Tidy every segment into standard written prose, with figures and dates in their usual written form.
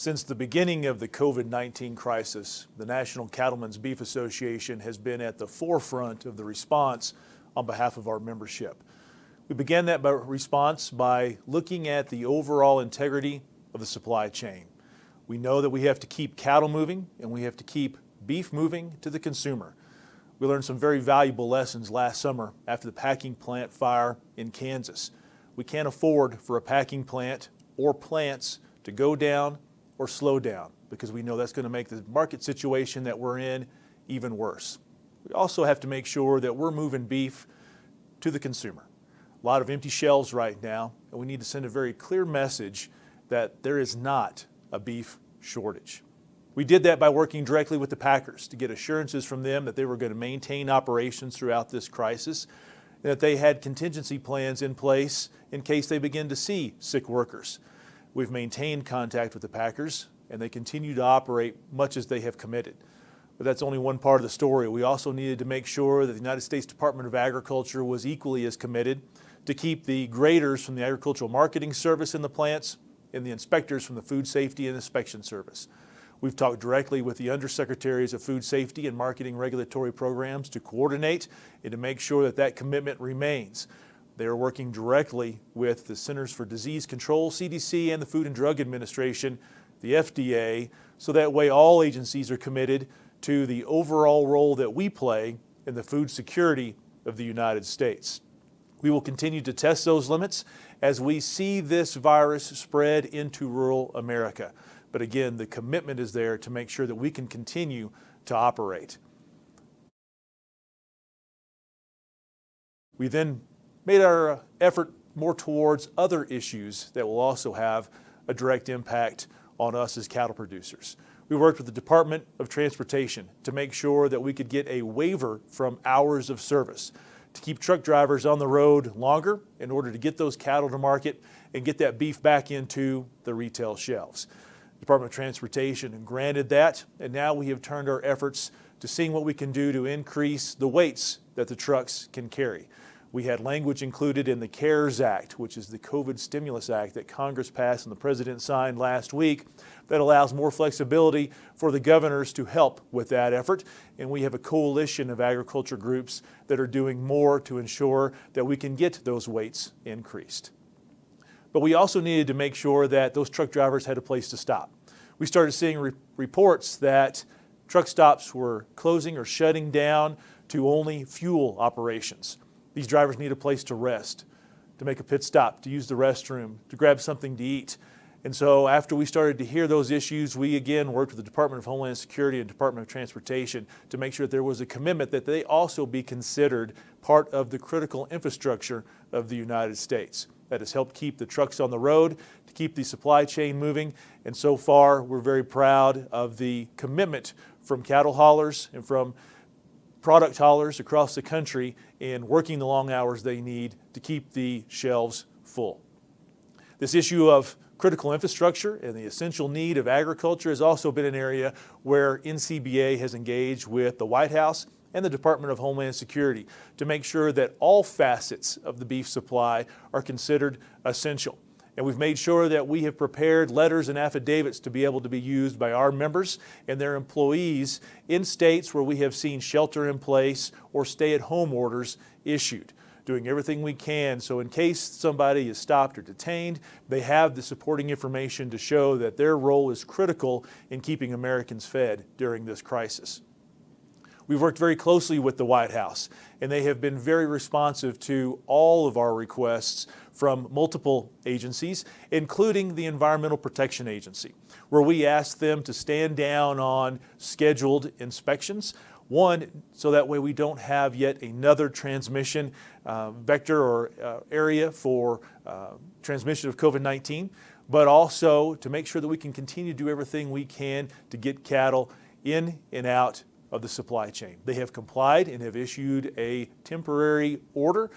Since the beginning of the COVID-19 crisis, the National Cattlemen's Beef Association has been at the forefront of the response on behalf of our membership. We began that response by looking at the overall integrity of the supply chain. We know that we have to keep cattle moving and we have to keep beef moving to the consumer. We learned some very valuable lessons last summer after the packing plant fire in Kansas. We can't afford for a packing plant or plants to go down or slow down, because we know that's going to make the market situation that we're in even worse. We also have to make sure that we're moving beef to the consumer. A lot of empty shelves right now, and we need to send a very clear message that there is not a beef shortage. We did that by working directly with the packers to get assurances from them that they were going to maintain operations throughout this crisis, and that they had contingency plans in place in case they begin to see sick workers. We've maintained contact with the packers, and they continue to operate much as they have committed. But that's only one part of the story. We also needed to make sure that the United States Department of Agriculture was equally as committed to keep the graders from the Agricultural Marketing Service in the plants and the inspectors from the Food Safety and Inspection Service. We've talked directly with the undersecretaries of Food Safety and Marketing Regulatory Programs to coordinate and to make sure that that commitment remains. They are working directly with the Centers for Disease Control, CDC, and the Food and Drug Administration, the FDA, so that way all agencies are committed to the overall role that we play in the food security of the United States. We will continue to test those limits as we see this virus spread into rural America. But again, the commitment is there to make sure that we can continue to operate. We then made our effort more towards other issues that will also have a direct impact on us as cattle producers. We worked with the Department of Transportation to make sure that we could get a waiver from hours of service to keep truck drivers on the road longer in order to get those cattle to market and get that beef back into the retail shelves. The Department of Transportation granted that, and now we have turned our efforts to seeing what we can do to increase the weights that the trucks can carry. We had language included in the CARES Act, which is the COVID Stimulus Act that Congress passed and the President signed last week, that allows more flexibility for the governors to help with that effort. And we have a coalition of agriculture groups that are doing more to ensure that we can get those weights increased. But we also needed to make sure that those truck drivers had a place to stop. We started seeing reports that truck stops were closing or shutting down to only fuel operations. These drivers need a place to rest, to make a pit stop, to use the restroom, to grab something to eat. And so after we started to hear those issues, we again worked with the Department of Homeland Security and Department of Transportation to make sure that there was a commitment that they also be considered part of the critical infrastructure of the United States. That has helped keep the trucks on the road, to keep the supply chain moving. And so far, we're very proud of the commitment from cattle haulers and from product haulers across the country in working the long hours they need to keep the shelves full. This issue of critical infrastructure and the essential need of agriculture has also been an area where NCBA has engaged with the White House and the Department of Homeland Security to make sure that all facets of the beef supply are considered essential. And we've made sure that we have prepared letters and affidavits to be able to be used by our members and their employees in states where we have seen shelter in place or stay-at-home orders issued, doing everything we can so in case somebody is stopped or detained, they have the supporting information to show that their role is critical in keeping Americans fed during this crisis. We've worked very closely with the White House, and they have been very responsive to all of our requests from multiple agencies, including the Environmental Protection Agency, where we asked them to stand down on scheduled inspections. One, so that way we don't have yet another transmission vector or area for transmission of COVID-19, but also to make sure that we can continue to do everything we can to get cattle in and out of the supply chain. They have complied and have issued a temporary order,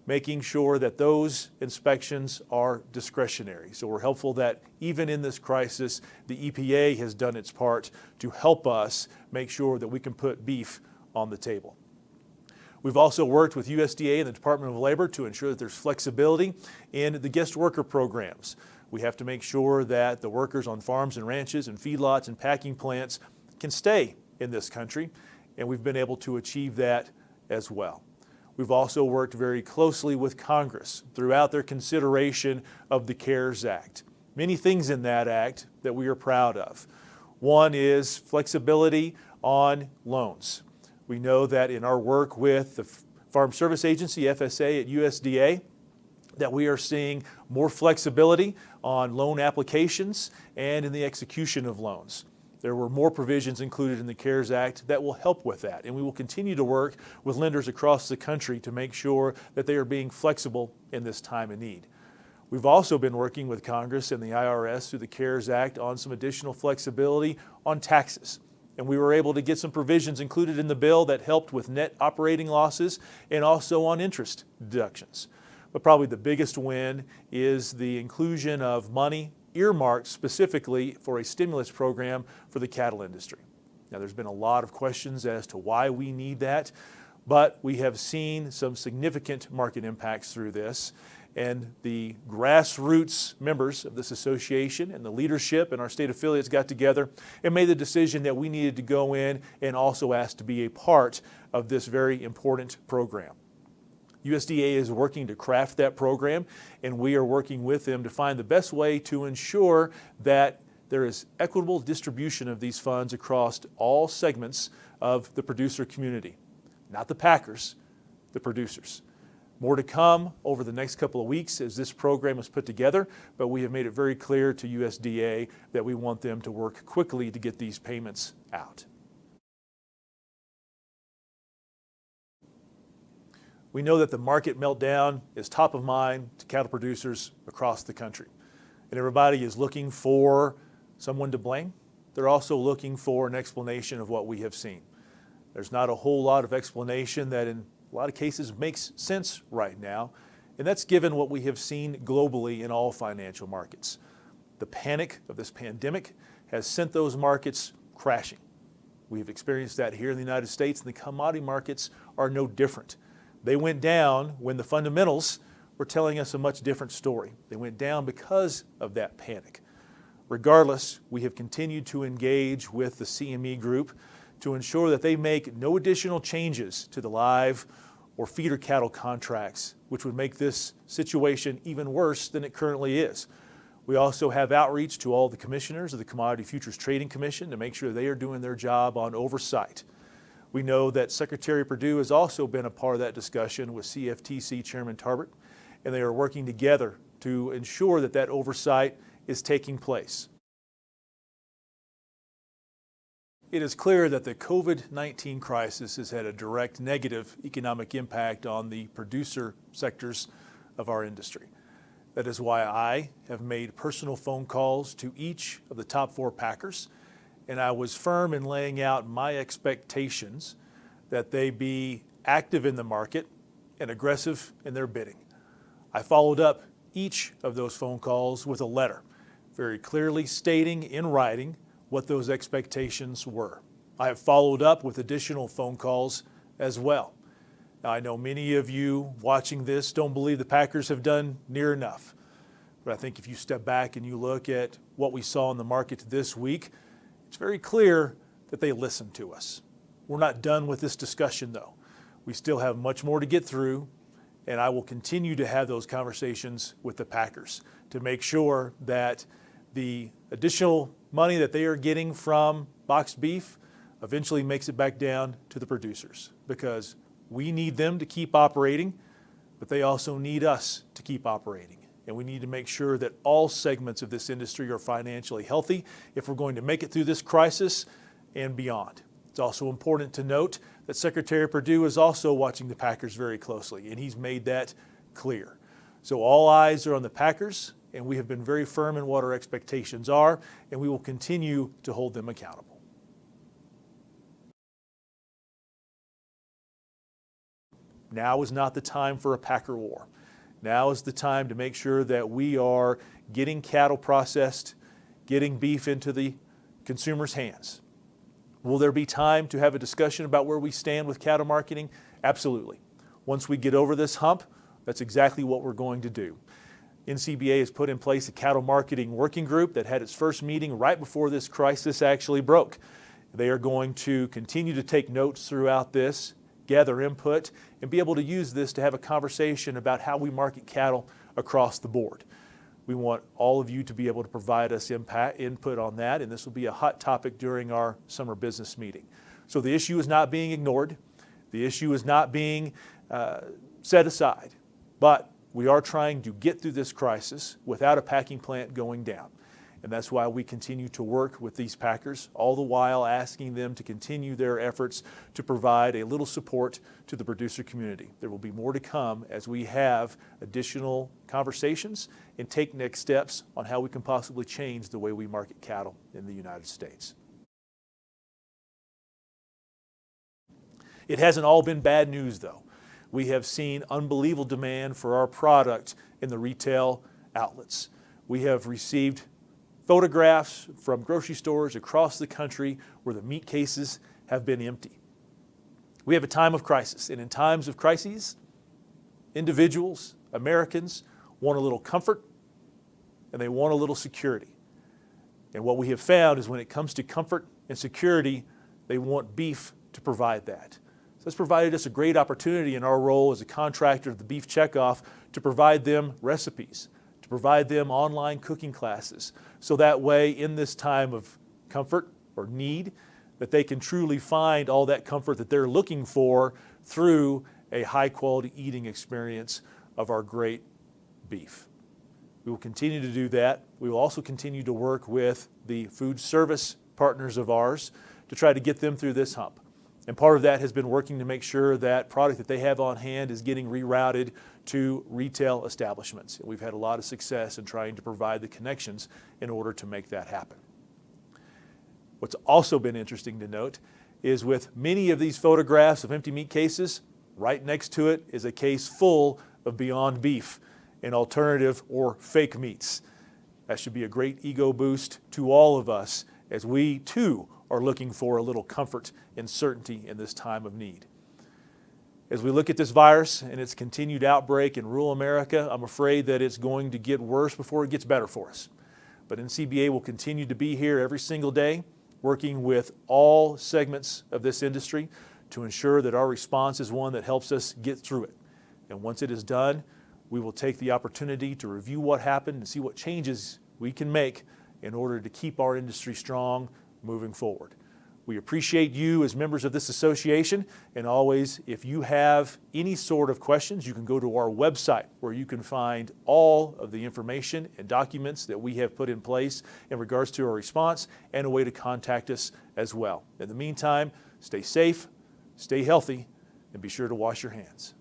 making sure that those inspections are discretionary. So we're hopeful that even in this crisis, the EPA has done its part to help us make sure that we can put beef on the table. We've also worked with USDA and the Department of Labor to ensure that there's flexibility in the guest worker programs. We have to make sure that the workers on farms and ranches and feedlots and packing plants can stay in this country, and we've been able to achieve that as well. We've also worked very closely with Congress throughout their consideration of the CARES Act. Many things in that act that we are proud of. One is flexibility on loans. We know that in our work with the Farm Service Agency, FSA at USDA, that we are seeing more flexibility on loan applications and in the execution of loans. There were more provisions included in the CARES Act that will help with that, and we will continue to work with lenders across the country to make sure that they are being flexible in this time of need. We've also been working with Congress and the IRS through the CARES Act on some additional flexibility on taxes. And we were able to get some provisions included in the bill that helped with net operating losses and also on interest deductions. But probably the biggest win is the inclusion of money earmarked specifically for a stimulus program for the cattle industry. Now, there's been a lot of questions as to why we need that, but we have seen some significant market impacts through this. And the grassroots members of this association and the leadership and our state affiliates got together and made the decision that we needed to go in and also ask to be a part of this very important program. USDA is working to craft that program, and we are working with them to find the best way to ensure that there is equitable distribution of these funds across all segments of the producer community. Not the packers, the producers. More to come over the next couple of weeks as this program is put together, but we have made it very clear to USDA that we want them to work quickly to get these payments out. We know that the market meltdown is top of mind to cattle producers across the country. And everybody is looking for someone to blame. They're also looking for an explanation of what we have seen. There's not a whole lot of explanation that in a lot of cases makes sense right now, and that's given what we have seen globally in all financial markets. The panic of this pandemic has sent those markets crashing. We've experienced that here in the United States, and the commodity markets are no different. They went down when the fundamentals were telling us a much different story. They went down because of that panic. Regardless, we have continued to engage with the CME group to ensure that they make no additional changes to the live or feeder cattle contracts, which would make this situation even worse than it currently is. We also have outreach to all the commissioners of the Commodity Futures Trading Commission to make sure they are doing their job on oversight. We know that Secretary Perdue has also been a part of that discussion with CFTC Chairman Tarbert, and they are working together to ensure that that oversight is taking place. It is clear that the COVID-19 crisis has had a direct negative economic impact on the producer sectors of our industry. That is why I have made personal phone calls to each of the top 4 packers, and I was firm in laying out my expectations that they be active in the market and aggressive in their bidding. I followed up each of those phone calls with a letter, very clearly stating in writing what those expectations were. I have followed up with additional phone calls as well. Now, I know many of you watching this don't believe the Packers have done near enough, but I think if you step back and you look at what we saw in the market this week, it's very clear that they listened to us. We're not done with this discussion though. We still have much more to get through, and I will continue to have those conversations with the Packers to make sure that the additional money that they are getting from boxed beef eventually makes it back down to the producers, because we need them to keep operating, but they also need us to keep operating. And we need to make sure that all segments of this industry are financially healthy if we're going to make it through this crisis and beyond. It's also important to note that Secretary Perdue is also watching the Packers very closely, and he's made that clear. So all eyes are on the Packers, and we have been very firm in what our expectations are, and we will continue to hold them accountable. Now is not the time for a Packer war. Now is the time to make sure that we are getting cattle processed, getting beef into the consumer's hands. Will there be time to have a discussion about where we stand with cattle marketing? Absolutely. Once we get over this hump, that's exactly what we're going to do. NCBA has put in place a cattle marketing working group that had its first meeting right before this crisis actually broke. They are going to continue to take notes throughout this, gather input, and be able to use this to have a conversation about how we market cattle across the board. We want all of you to be able to provide us input on that, and this will be a hot topic during our summer business meeting. So the issue is not being ignored. The issue is not being set aside, but we are trying to get through this crisis without a packing plant going down. And that's why we continue to work with these packers, all the while asking them to continue their efforts to provide a little support to the producer community. There will be more to come as we have additional conversations and take next steps on how we can possibly change the way we market cattle in the United States. It hasn't all been bad news, though. We have seen unbelievable demand for our product in the retail outlets. We have received photographs from grocery stores across the country where the meat cases have been empty. We have a time of crisis, and in times of crises, individuals, Americans, want a little comfort and they want a little security. And what we have found is when it comes to comfort and security, they want beef to provide that. So this provided us a great opportunity in our role as a contractor of the Beef Checkoff to provide them recipes, to provide them online cooking classes, so that way in this time of comfort or need, that they can truly find all that comfort that they're looking for through a high quality eating experience of our great beef. We will continue to do that. We will also continue to work with the food service partners of ours to try to get them through this hump. And part of that has been working to make sure that product that they have on hand is getting rerouted to retail establishments. And we've had a lot of success in trying to provide the connections in order to make that happen. What's also been interesting to note is with many of these photographs of empty meat cases, right next to it is a case full of Beyond Beef and alternative or fake meats. That should be a great ego boost to all of us as we too are looking for a little comfort and certainty in this time of need. As we look at this virus and its continued outbreak in rural America, I'm afraid that it's going to get worse before it gets better for us. But NCBA will continue to be here every single day, working with all segments of this industry to ensure that our response is one that helps us get through it. And once it is done, we will take the opportunity to review what happened and see what changes we can make in order to keep our industry strong moving forward. We appreciate you as members of this association, and always, if you have any sort of questions, you can go to our website where you can find all of the information and documents that we have put in place in regards to our response and a way to contact us as well. In the meantime, stay safe, stay healthy, and be sure to wash your hands.